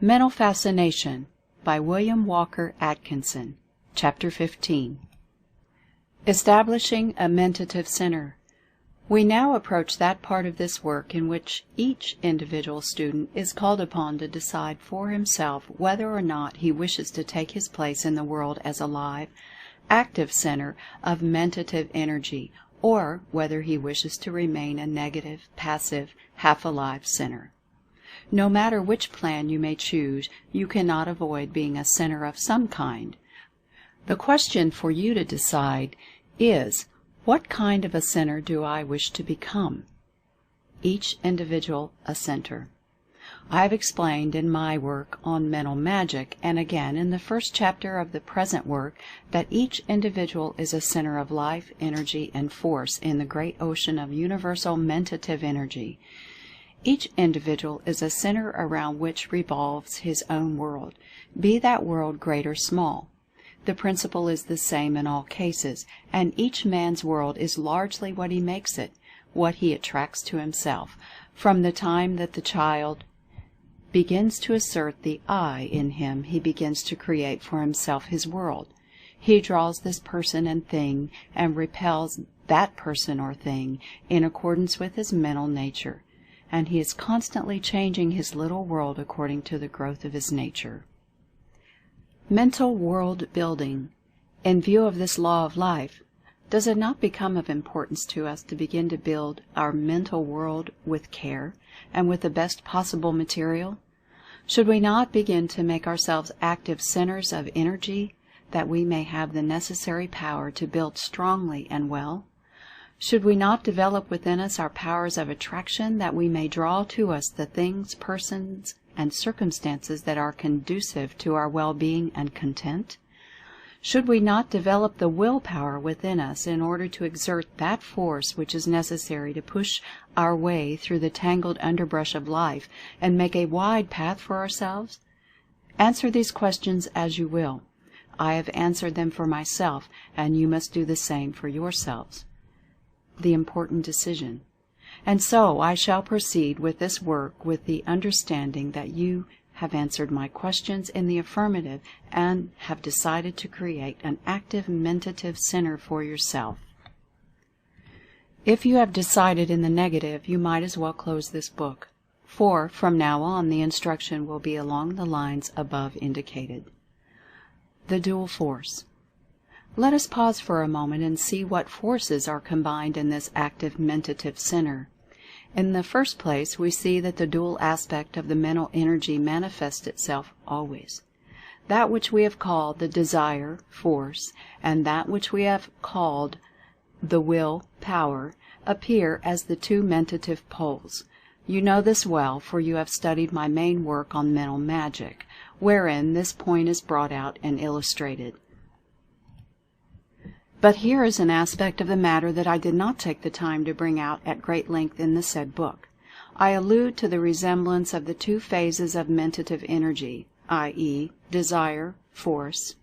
Mental Fascination by William Walker Atkinson. Chapter 15. Establishing a Mentative Centre. We now approach that part of this work in which each individual student is called upon to decide for himself whether or not he wishes to take his place in the world as a live, active center of mentative energy, or whether he wishes to remain a negative, passive, half-alive center. No matter which plan you may choose, you cannot avoid being a center of some kind. The question for you to decide is, what kind of a center do I wish to become? Each individual a center. I have explained in my work on mental magic, and again in the first chapter of the present work, that each individual is a center of life, energy, and force in the great ocean of universal mentative energy. Each individual is a center around which revolves his own world, be that world great or small. The principle is the same in all cases, and each man's world is largely what he makes it, what he attracts to himself, from the time that the child begins to assert the I in him. He begins to create for himself his world. He draws this person and thing, and repels that person or thing in accordance with his mental nature. And he is constantly changing his little world according to the growth of his nature. Mental world building. In view of this law of life, does it not become of importance to us to begin to build our mental world with care and with the best possible material? Should we not begin to make ourselves active centers of energy, that we may have the necessary power to build strongly and well? Should we not develop within us our powers of attraction, that we may draw to us the things, persons, and circumstances that are conducive to our well-being and content? Should we not develop the willpower within us in order to exert that force which is necessary to push our way through the tangled underbrush of life and make a wide path for ourselves? Answer these questions as you will. I have answered them for myself, and you must do the same for yourselves. The important decision. And so I shall proceed with this work with the understanding that you have answered my questions in the affirmative and have decided to create an active mentative center for yourself. If you have decided in the negative, you might as well close this book, for from now on the instruction will be along the lines above indicated. The dual force. Let us pause for a moment and see what forces are combined in this active mentative center. In the first place, we see that the dual aspect of the mental energy manifests itself always. That which we have called the desire, force, and that which we have called the will, power, appear as the two mentative poles. You know this well, for you have studied my main work on mental magic, wherein this point is brought out and illustrated. But here is an aspect of the matter that I did not take the time to bring out at great length in the said book. I allude to the resemblance of the two phases of mentative energy, i.e., desire, force,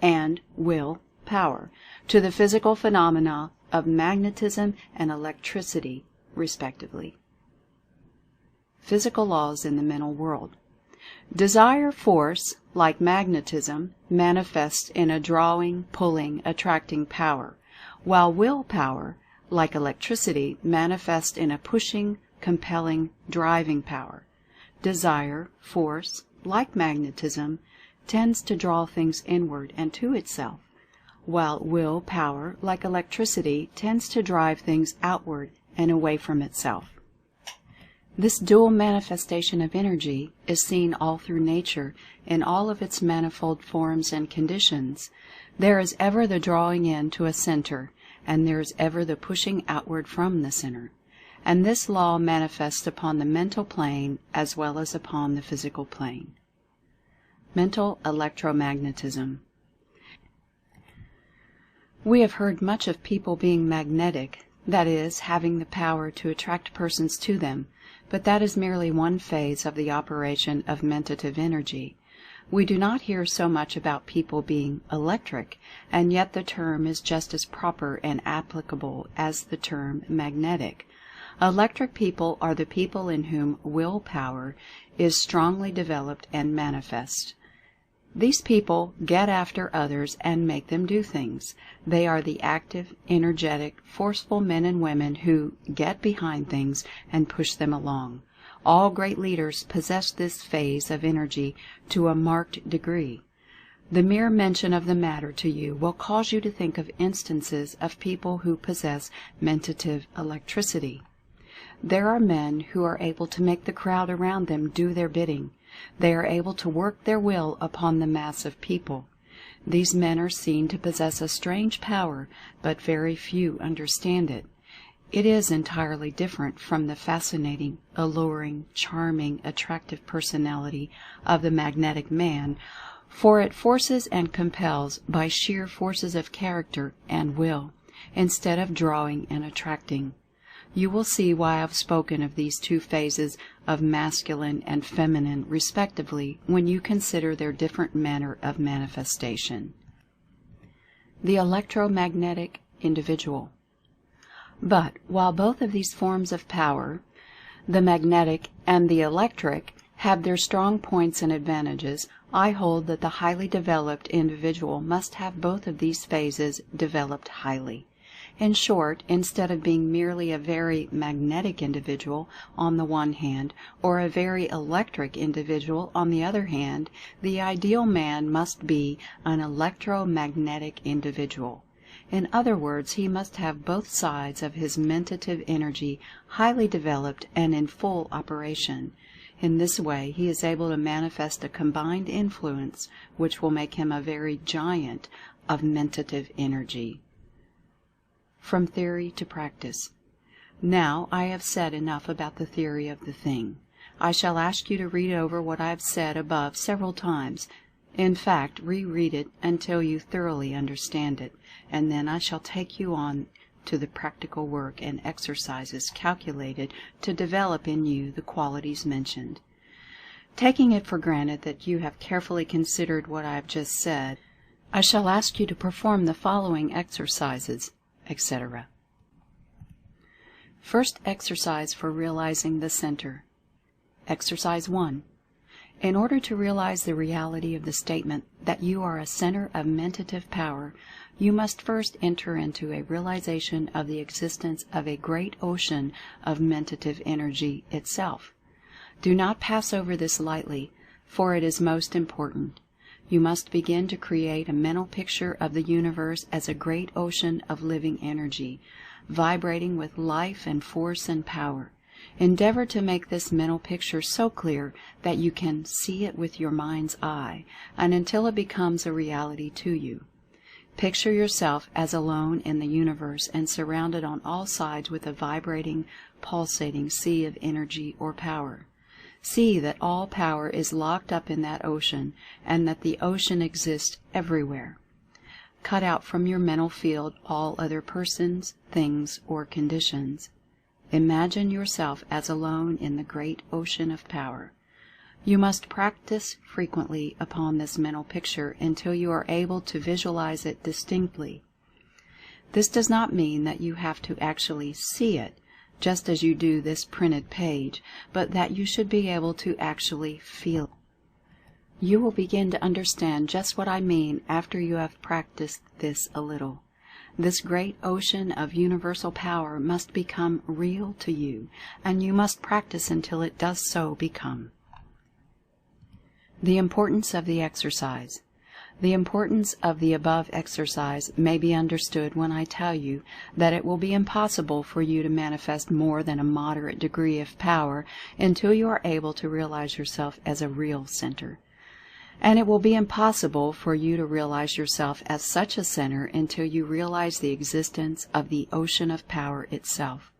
and will, power, to the physical phenomena of magnetism and electricity, respectively. Physical laws in the mental world. Desire force, like magnetism, manifests in a drawing, pulling, attracting power, while willpower, like electricity, manifests in a pushing, compelling, driving power. Desire force, like magnetism, tends to draw things inward and to itself, while willpower, like electricity, tends to drive things outward and away from itself. This dual manifestation of energy is seen all through nature in all of its manifold forms and conditions. There is ever the drawing in to a center, and there is ever the pushing outward from the center. And this law manifests upon the mental plane as well as upon the physical plane. Mental electromagnetism. We have heard much of people being magnetic, that is, having the power to attract persons to them. But that is merely one phase of the operation of mentative energy. We do not hear so much about people being electric, and yet the term is just as proper and applicable as the term magnetic. Electric people are the people in whom willpower is strongly developed and manifest. These people get after others and make them do things. They are the active, energetic, forceful men and women who get behind things and push them along. All great leaders possess this phase of energy to a marked degree. The mere mention of the matter to you will cause you to think of instances of people who possess mentative electricity. There are men who are able to make the crowd around them do their bidding. They are able to work their will upon the mass of people. These men are seen to possess a strange power, but very few understand it. It is entirely different from the fascinating, alluring, charming, attractive personality of the magnetic man, for it forces and compels by sheer forces of character and will, instead of drawing and attracting. You will see why I've spoken of these two phases of masculine and feminine respectively when you consider their different manner of manifestation. The electromagnetic individual. But while both of these forms of power, the magnetic and the electric, have their strong points and advantages, I hold that the highly developed individual must have both of these phases developed highly. In short, instead of being merely a very magnetic individual on the one hand, or a very electric individual on the other hand, the ideal man must be an electromagnetic individual. In other words, he must have both sides of his mentative energy highly developed and in full operation. In this way, he is able to manifest a combined influence which will make him a very giant of mentative energy. From theory to practice. Now I have said enough about the theory of the thing. I shall ask you to read over what I have said above several times. In fact, reread it until you thoroughly understand it, and then I shall take you on to the practical work and exercises calculated to develop in you the qualities mentioned. Taking it for granted that you have carefully considered what I have just said, I shall ask you to perform the following exercises, etc. First exercise for realizing the center. Exercise 1. In order to realize the reality of the statement that you are a center of mentative power, you must first enter into a realization of the existence of a great ocean of mentative energy itself. Do not pass over this lightly, for it is most important. You must begin to create a mental picture of the universe as a great ocean of living energy, vibrating with life and force and power. Endeavor to make this mental picture so clear that you can see it with your mind's eye, and until it becomes a reality to you. Picture yourself as alone in the universe and surrounded on all sides with a vibrating, pulsating sea of energy or power. See that all power is locked up in that ocean, and that the ocean exists everywhere. Cut out from your mental field all other persons, things, or conditions. Imagine yourself as alone in the great ocean of power. You must practice frequently upon this mental picture until you are able to visualize it distinctly. This does not mean that you have to actually see it, just as you do this printed page, but that you should be able to actually feel it. You will begin to understand just what I mean after you have practiced this a little. This great ocean of universal power must become real to you, and you must practice until it does so become. The importance of the exercise. The importance of the above exercise may be understood when I tell you that it will be impossible for you to manifest more than a moderate degree of power until you are able to realize yourself as a real center. And it will be impossible for you to realize yourself as such a center until you realize the existence of the ocean of power itself.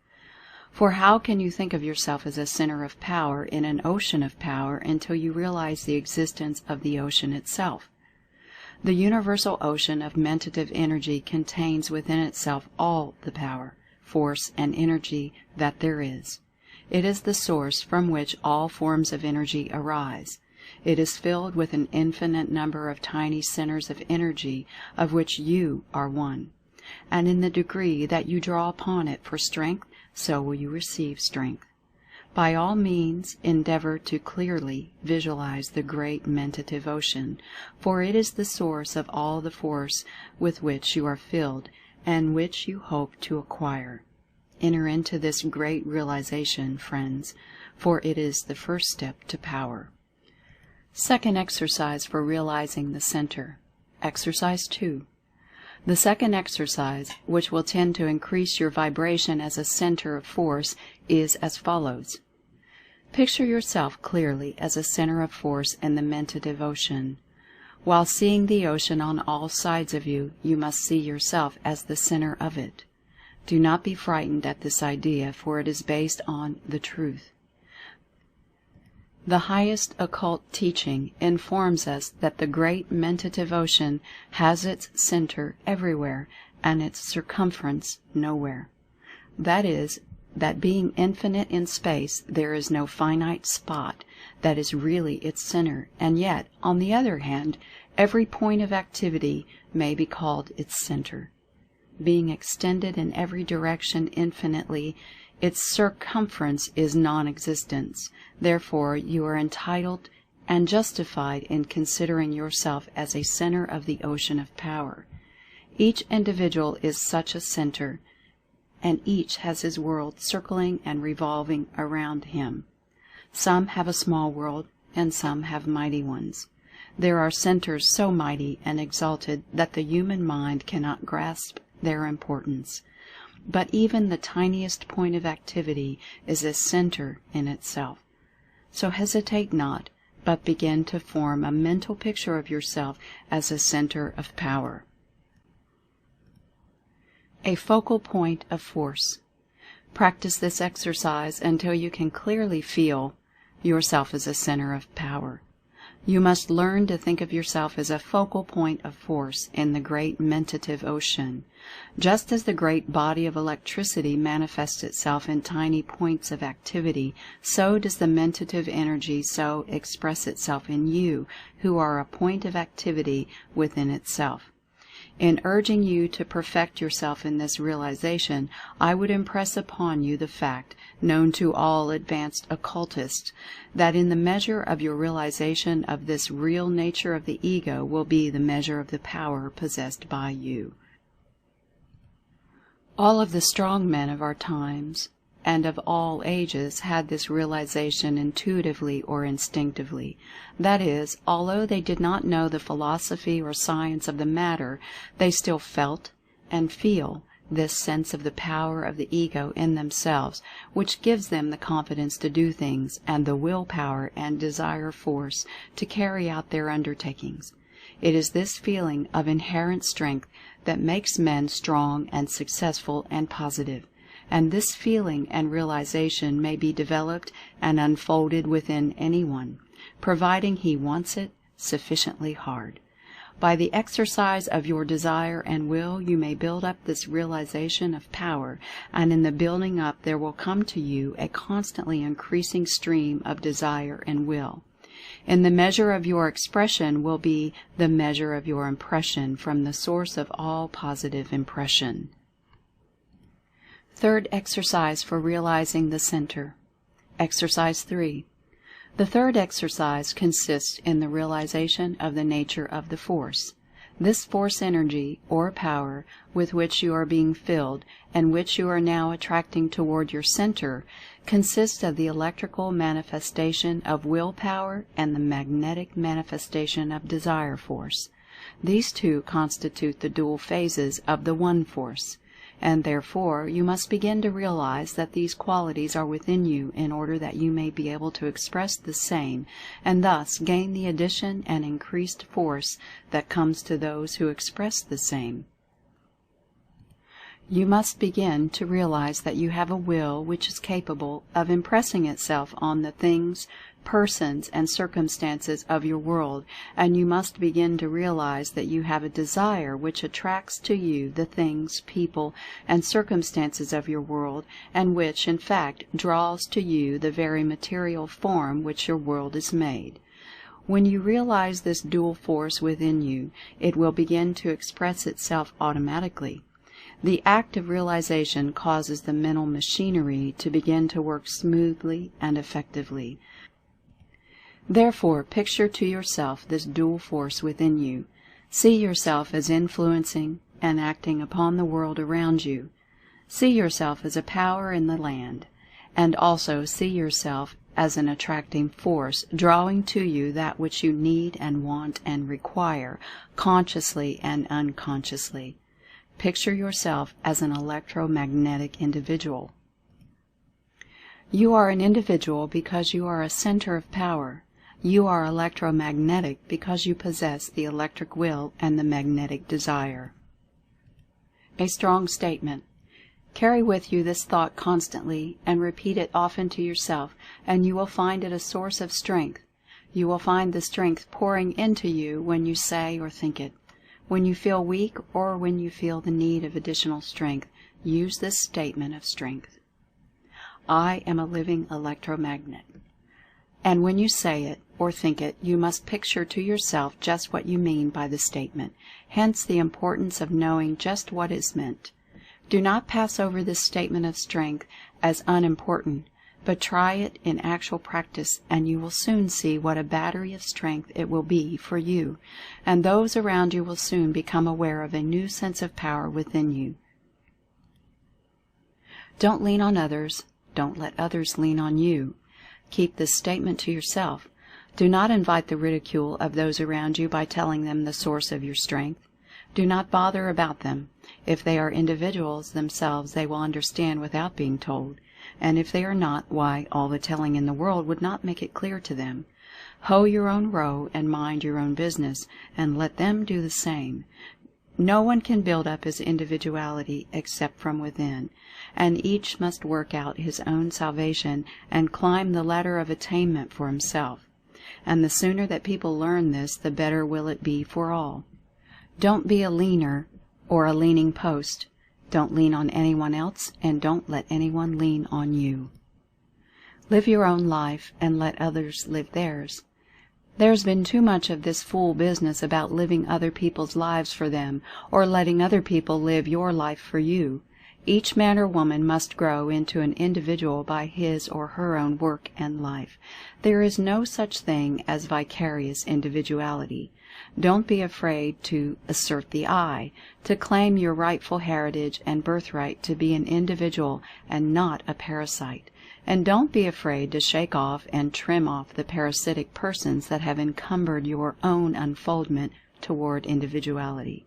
For how can you think of yourself as a center of power in an ocean of power until you realize the existence of the ocean itself? The universal ocean of mentative energy contains within itself all the power, force, and energy that there is. It is the source from which all forms of energy arise. It is filled with an infinite number of tiny centers of energy, of which you are one. And in the degree that you draw upon it for strength, so will you receive strength. By all means, endeavor to clearly visualize the great Mentative Ocean, for it is the source of all the force with which you are filled and which you hope to acquire. Enter into this great realization, friends, for it is the first step to power. Second exercise for realizing the center. Exercise 2. The second exercise, which will tend to increase your vibration as a center of force, is as follows. Picture yourself clearly as a center of force in the Mentative Ocean. While seeing the ocean on all sides of you, you must see yourself as the center of it. Do not be frightened at this idea, for it is based on the truth. The highest occult teaching informs us that the great Mentative Ocean has its center everywhere and its circumference nowhere. That is, that being infinite in space, there is no finite spot that is really its center, and yet, on the other hand, every point of activity may be called its center. Being extended in every direction infinitely, its circumference is non-existence. Therefore, you are entitled and justified in considering yourself as a center of the ocean of power. Each individual is such a center, and each has his world circling and revolving around him. Some have a small world, and some have mighty ones. There are centers so mighty and exalted that the human mind cannot grasp their importance. But even the tiniest point of activity is a center in itself. So hesitate not, but begin to form a mental picture of yourself as a center of power. A focal point of force. Practice this exercise until you can clearly feel yourself as a center of power. You must learn to think of yourself as a focal point of force in the great Mentative Ocean. Just as the great body of electricity manifests itself in tiny points of activity, so does the mentative energy so express itself in you, who are a point of activity within itself. In urging you to perfect yourself in this realization, I would impress upon you the fact, known to all advanced occultists, that in the measure of your realization of this real nature of the ego will be the measure of the power possessed by you. All of the strong men of our times and of all ages had this realization intuitively or instinctively. That is, although they did not know the philosophy or science of the matter, they still felt and feel this sense of the power of the ego in themselves, which gives them the confidence to do things and the willpower and desire force to carry out their undertakings. It is this feeling of inherent strength that makes men strong and successful and positive. And this feeling and realization may be developed and unfolded within anyone, providing he wants it sufficiently hard. By the exercise of your desire and will, you may build up this realization of power, and in the building up there will come to you a constantly increasing stream of desire and will. In the measure of your expression will be the measure of your impression from the source of all positive impression. Third exercise for realizing the center. Exercise 3. The third exercise consists in the realization of the nature of the force. This force energy, or power, with which you are being filled, and which you are now attracting toward your center, consists of the electrical manifestation of willpower and the magnetic manifestation of desire force. These two constitute the dual phases of the one force. And therefore you must begin to realize that these qualities are within you in order that you may be able to express the same, and thus gain the addition and increased force that comes to those who express the same. You must begin to realize that you have a will which is capable of impressing itself on the things, persons, and circumstances of your world, and you must begin to realize that you have a desire which attracts to you the things, people, and circumstances of your world, and which, in fact, draws to you the very material form which your world is made. When you realize this dual force within you, it will begin to express itself automatically. The act of realization causes the mental machinery to begin to work smoothly and effectively. Therefore, picture to yourself this dual force within you. See yourself as influencing and acting upon the world around you. See yourself as a power in the land, and also see yourself as an attracting force, drawing to you that which you need and want and require, consciously and unconsciously. Picture yourself as an electromagnetic individual. You are an individual because you are a center of power. You are electromagnetic because you possess the electric will and the magnetic desire. A strong statement. Carry with you this thought constantly and repeat it often to yourself, and you will find it a source of strength. You will find the strength pouring into you when you say or think it. When you feel weak or when you feel the need of additional strength, use this statement of strength. I am a living electromagnet. And when you say it or think it, you must picture to yourself just what you mean by the statement, hence the importance of knowing just what is meant. Do not pass over this statement of strength as unimportant, but try it in actual practice, and you will soon see what a battery of strength it will be for you, and those around you will soon become aware of a new sense of power within you. Don't lean on others. Don't let others lean on you. Keep this statement to yourself. Do not invite the ridicule of those around you by telling them the source of your strength. Do not bother about them. If they are individuals themselves, they will understand without being told. And if they are not, why, all the telling in the world would not make it clear to them. Hoe your own row and mind your own business, and let them do the same. No one can build up his individuality except from within, and each must work out his own salvation and climb the ladder of attainment for himself. And the sooner that people learn this, the better will it be for all. Don't be a leaner or a leaning post. Don't lean on anyone else, and don't let anyone lean on you. Live your own life and let others live theirs. There's been too much of this fool business about living other people's lives for them, or letting other people live your life for you. Each man or woman must grow into an individual by his or her own work and life. There is no such thing as vicarious individuality. Don't be afraid to assert the I, to claim your rightful heritage and birthright to be an individual and not a parasite. And don't be afraid to shake off and trim off the parasitic persons that have encumbered your own unfoldment toward individuality.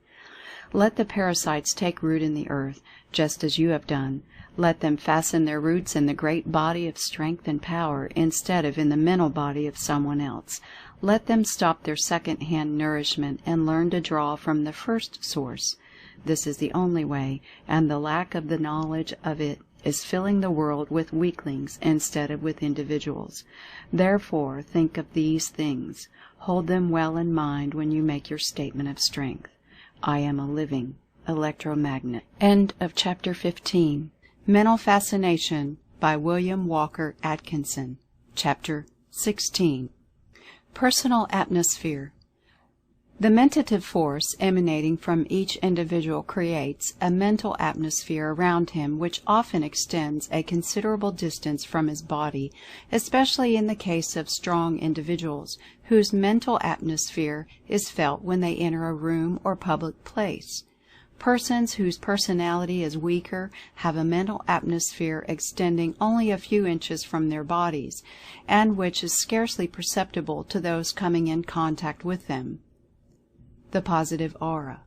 Let the parasites take root in the earth, just as you have done. Let them fasten their roots in the great body of strength and power, instead of in the mental body of someone else. Let them stop their second-hand nourishment and learn to draw from the first source. This is the only way, and the lack of the knowledge of it is filling the world with weaklings instead of with individuals. Therefore, think of these things. Hold them well in mind when you make your statement of strength. I am a living electromagnet. End of Chapter 15. Mental Fascination by William Walker Atkinson. Chapter 16. Personal Atmosphere. The mentative force emanating from each individual creates a mental atmosphere around him which often extends a considerable distance from his body, especially in the case of strong individuals, whose mental atmosphere is felt when they enter a room or public place. Persons whose personality is weaker have a mental atmosphere extending only a few inches from their bodies, and which is scarcely perceptible to those coming in contact with them. The positive aura.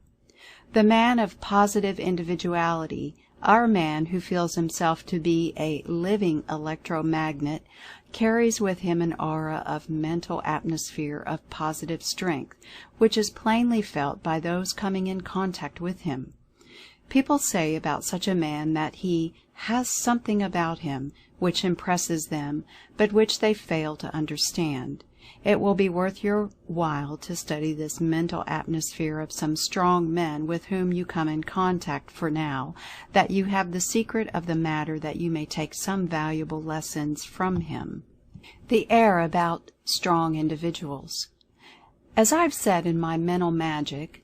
The man of positive individuality, our man who feels himself to be a living electromagnet, carries with him an aura of mental atmosphere of positive strength, which is plainly felt by those coming in contact with him. People say about such a man that he has something about him which impresses them, but which they fail to understand. It will be worth your while to study this mental atmosphere of some strong men with whom you come in contact for now, that you have the secret of the matter, that you may take some valuable lessons from him. The air about strong individuals. As I've said in my mental magic,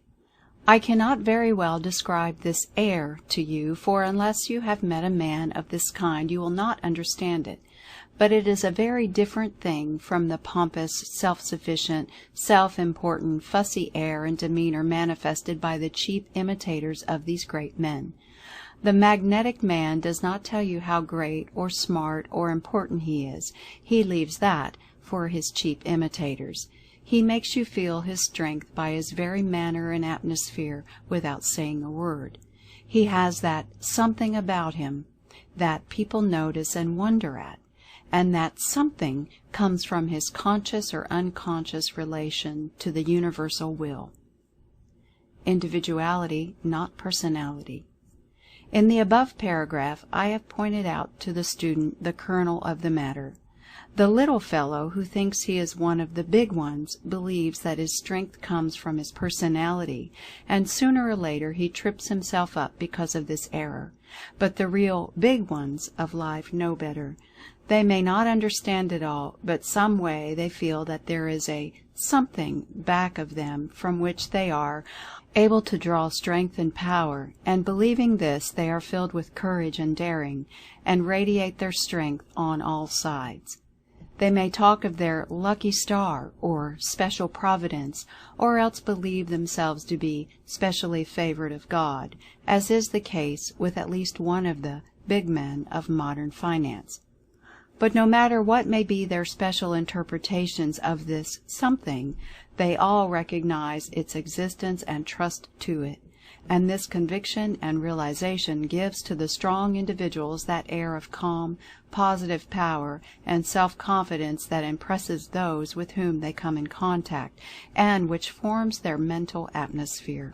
I cannot very well describe this air to you, for unless you have met a man of this kind you will not understand it. But it is a very different thing from the pompous, self-sufficient, self-important, fussy air and demeanor manifested by the cheap imitators of these great men. The magnetic man does not tell you how great or smart or important he is. He leaves that for his cheap imitators. He makes you feel his strength by his very manner and atmosphere without saying a word. He has that something about him that people notice and wonder at, and that something comes from his conscious or unconscious relation to the universal will. Individuality, not personality. In the above paragraph I have pointed out to the student the kernel of the matter. The little fellow who thinks he is one of the big ones believes that his strength comes from his personality, and sooner or later he trips himself up because of this error. But the real big ones of life know better. They may not understand it all, but some way they feel that there is a something back of them from which they are able to draw strength and power, and believing this they are filled with courage and daring, and radiate their strength on all sides. They may talk of their lucky star, or special providence, or else believe themselves to be specially favored of God, as is the case with at least one of the big men of modern finance. But no matter what may be their special interpretations of this something, they all recognize its existence and trust to it. And this conviction and realization gives to the strong individuals that air of calm, positive power and self-confidence that impresses those with whom they come in contact, and which forms their mental atmosphere.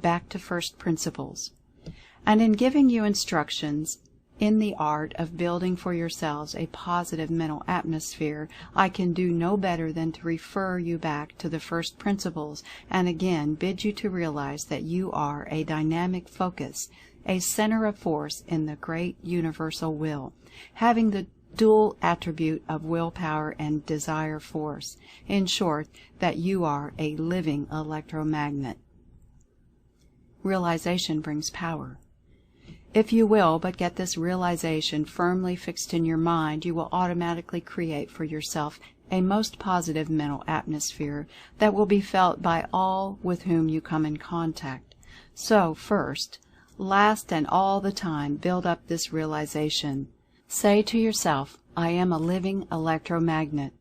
Back to first principles. And in giving you instructions in the art of building for yourselves a positive mental atmosphere, I can do no better than to refer you back to the first principles, and again bid you to realize that you are a dynamic focus, a center of force in the great universal will, having the dual attribute of willpower and desire force. In short, that you are a living electromagnet. Realization brings power. If you will but get this realization firmly fixed in your mind, you will automatically create for yourself a most positive mental atmosphere that will be felt by all with whom you come in contact. So, first, last, and all the time, build up this realization. Say to yourself, I am a living electromagnet.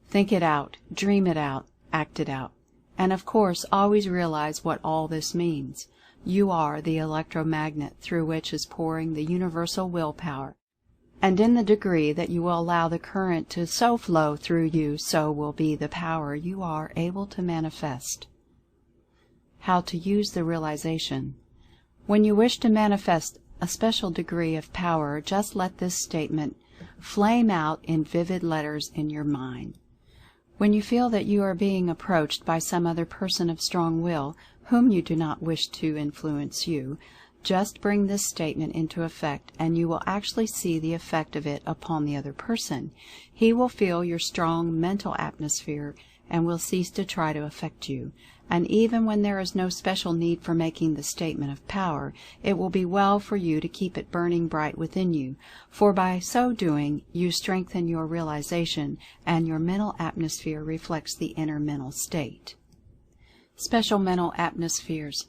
Think it out, dream it out, act it out. And of course, always realize what all this means. You are the electromagnet through which is pouring the universal willpower, and in the degree that you will allow the current to so flow through you, so will be the power you are able to manifest. How to use the realization. When you wish to manifest a special degree of power, just let this statement flame out in vivid letters in your mind. When you feel that you are being approached by some other person of strong will, whom you do not wish to influence you, just bring this statement into effect, and you will actually see the effect of it upon the other person. He will feel your strong mental atmosphere and will cease to try to affect you. And even when there is no special need for making the statement of power, it will be well for you to keep it burning bright within you, for by so doing you strengthen your realization, and your mental atmosphere reflects the inner mental state. Special mental atmospheres.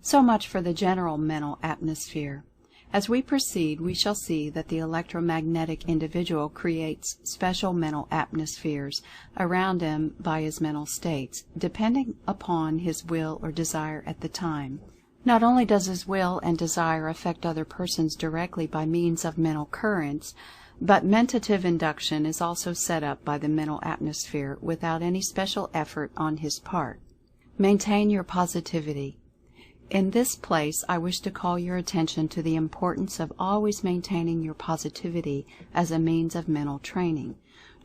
So much for the general mental atmosphere. As we proceed, we shall see that the electromagnetic individual creates special mental atmospheres around him by his mental states, depending upon his will or desire at the time. Not only does his will and desire affect other persons directly by means of mental currents, but mentative induction is also set up by the mental atmosphere without any special effort on his part. Maintain your positivity. In this place I wish to call your attention to the importance of always maintaining your positivity as a means of mental training.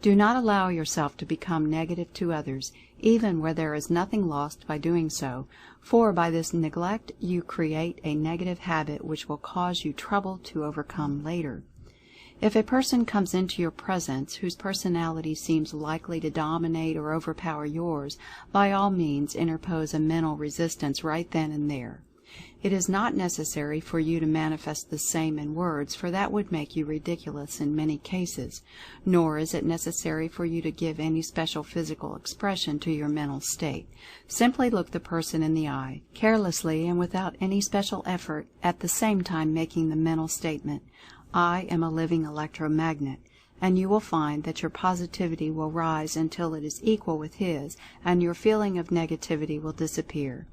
Do not allow yourself to become negative to others, even where there is nothing lost by doing so, for by this neglect you create a negative habit which will cause you trouble to overcome later. If a person comes into your presence whose personality seems likely to dominate or overpower yours, by all means interpose a mental resistance right then and there. It is not necessary for you to manifest the same in words, for that would make you ridiculous in many cases, nor is it necessary for you to give any special physical expression to your mental state. Simply look the person in the eye, carelessly and without any special effort, at the same time making the mental statement, "I am a living electromagnet," and you will find that your positivity will rise until it is equal with his, and your feeling of negativity will disappear.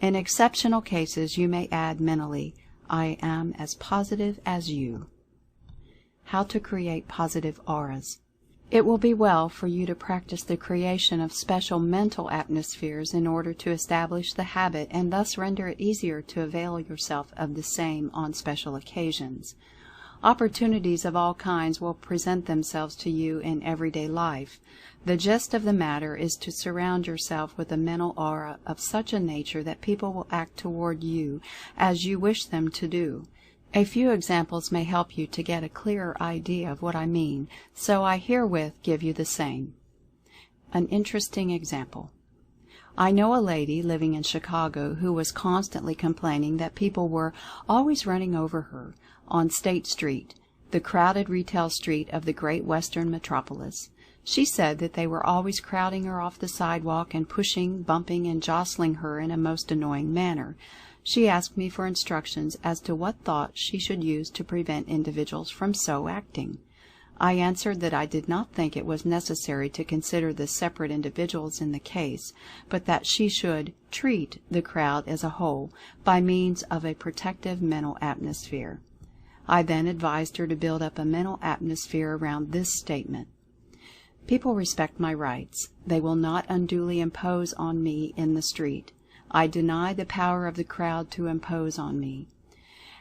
In exceptional cases you may add mentally, "I am as positive as you." How to create positive auras. It will be well for you to practice the creation of special mental atmospheres in order to establish the habit, and thus render it easier to avail yourself of the same on special occasions. Opportunities of all kinds will present themselves to you in everyday life. The gist of the matter is to surround yourself with a mental aura of such a nature that people will act toward you as you wish them to do. A few examples may help you to get a clearer idea of what I mean, so I herewith give you the same. An interesting example. I know a lady living in Chicago who was constantly complaining that people were always running over her on State Street, the crowded retail street of the great western metropolis. She said that they were always crowding her off the sidewalk and pushing, bumping, and jostling her in a most annoying manner. She asked me for instructions as to what thought she should use to prevent individuals from so acting. I answered that I did not think it was necessary to consider the separate individuals in the case, but that she should treat the crowd as a whole by means of a protective mental atmosphere. I then advised her to build up a mental atmosphere around this statement: "People respect my rights. They will not unduly impose on me in the street. I deny the power of the crowd to impose on me."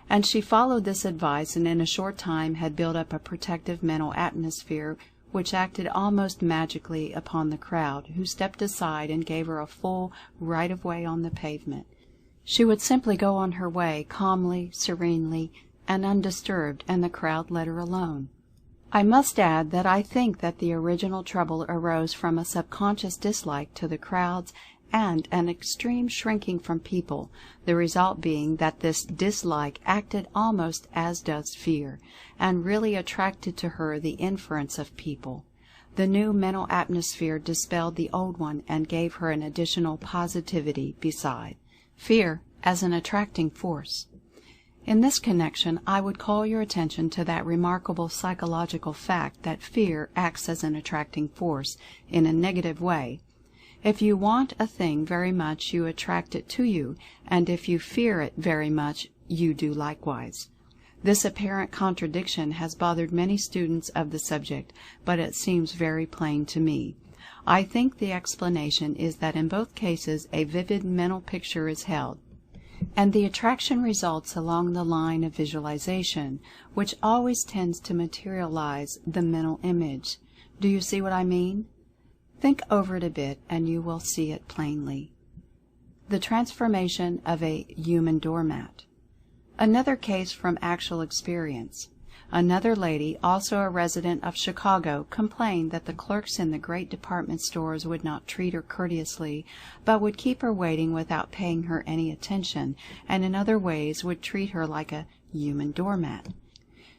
And she followed this advice, and in a short time had built up a protective mental atmosphere which acted almost magically upon the crowd, who stepped aside and gave her a full right of way on the pavement. She would simply go on her way calmly, serenely, and undisturbed, and the crowd let her alone. I must add that I think that the original trouble arose from a subconscious dislike to the crowds and an extreme shrinking from people, the result being that this dislike acted almost as does fear, and really attracted to her the inference of people. The new mental atmosphere dispelled the old one and gave her an additional positivity beside. Fear as an attracting force. In this connection, I would call your attention to that remarkable psychological fact that fear acts as an attracting force in a negative way. If you want a thing very much, you attract it to you, and if you fear it very much, you do likewise. This apparent contradiction has bothered many students of the subject, but it seems very plain to me. I think the explanation is that in both cases a vivid mental picture is held, and the attraction results along the line of visualization, which always tends to materialize the mental image. Do you see what I mean? Think over it a bit and you will see it plainly. The transformation of a human doormat. Another case from actual experience. Another lady, also a resident of Chicago, complained that the clerks in the great department stores would not treat her courteously, but would keep her waiting without paying her any attention, and in other ways would treat her like a human doormat.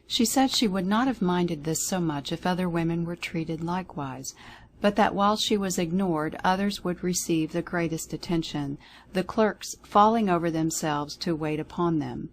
She said she would not have minded this so much if other women were treated likewise, but that while she was ignored, others would receive the greatest attention, the clerks falling over themselves to wait upon them.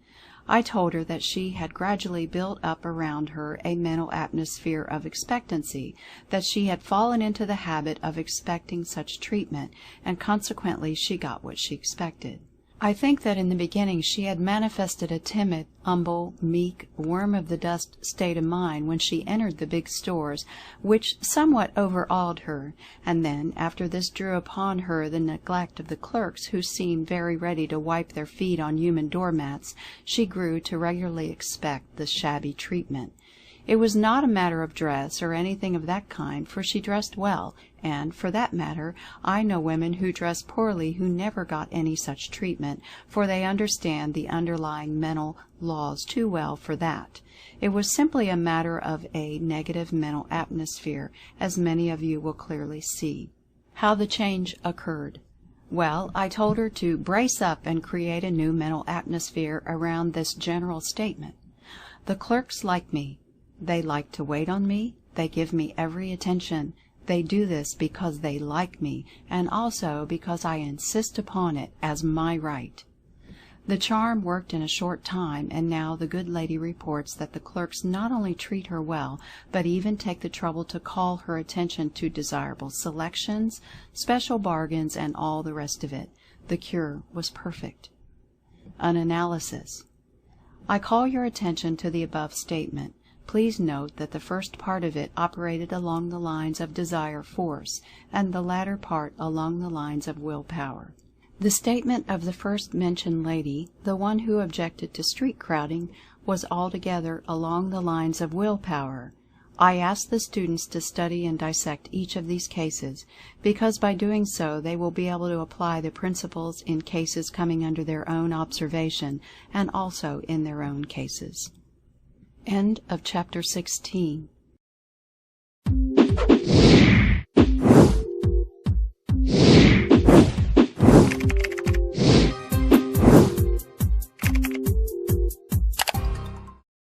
I told her that she had gradually built up around her a mental atmosphere of expectancy, that she had fallen into the habit of expecting such treatment, and consequently she got what she expected. I think that in the beginning she had manifested a timid, humble, meek, worm-of-the-dust state of mind when she entered the big stores, which somewhat overawed her, and then, after this drew upon her the neglect of the clerks, who seemed very ready to wipe their feet on human doormats, she grew to regularly expect the shabby treatment. It was not a matter of dress or anything of that kind, for she dressed well, And, for that matter, I know women who dress poorly who never got any such treatment, for they understand the underlying mental laws too well for that. It was simply a matter of a negative mental atmosphere, as many of you will clearly see. How the change occurred. Well, I told her to brace up and create a new mental atmosphere around this general statement. The clerks like me. They like to wait on me. They give me every attention. They do this because they like me, and also because I insist upon it as my right. The charm worked in a short time, and now the good lady reports that the clerks not only treat her well, but even take the trouble to call her attention to desirable selections, special bargains, and all the rest of it. The cure was perfect. An analysis. I call your attention to the above statement. Please note that the first part of it operated along the lines of desire force, and the latter part along the lines of willpower. The statement of the first mentioned lady, the one who objected to street crowding, was altogether along the lines of willpower. I ask the students to study and dissect each of these cases, because by doing so they will be able to apply the principles in cases coming under their own observation, and also in their own cases. End of Chapter 16.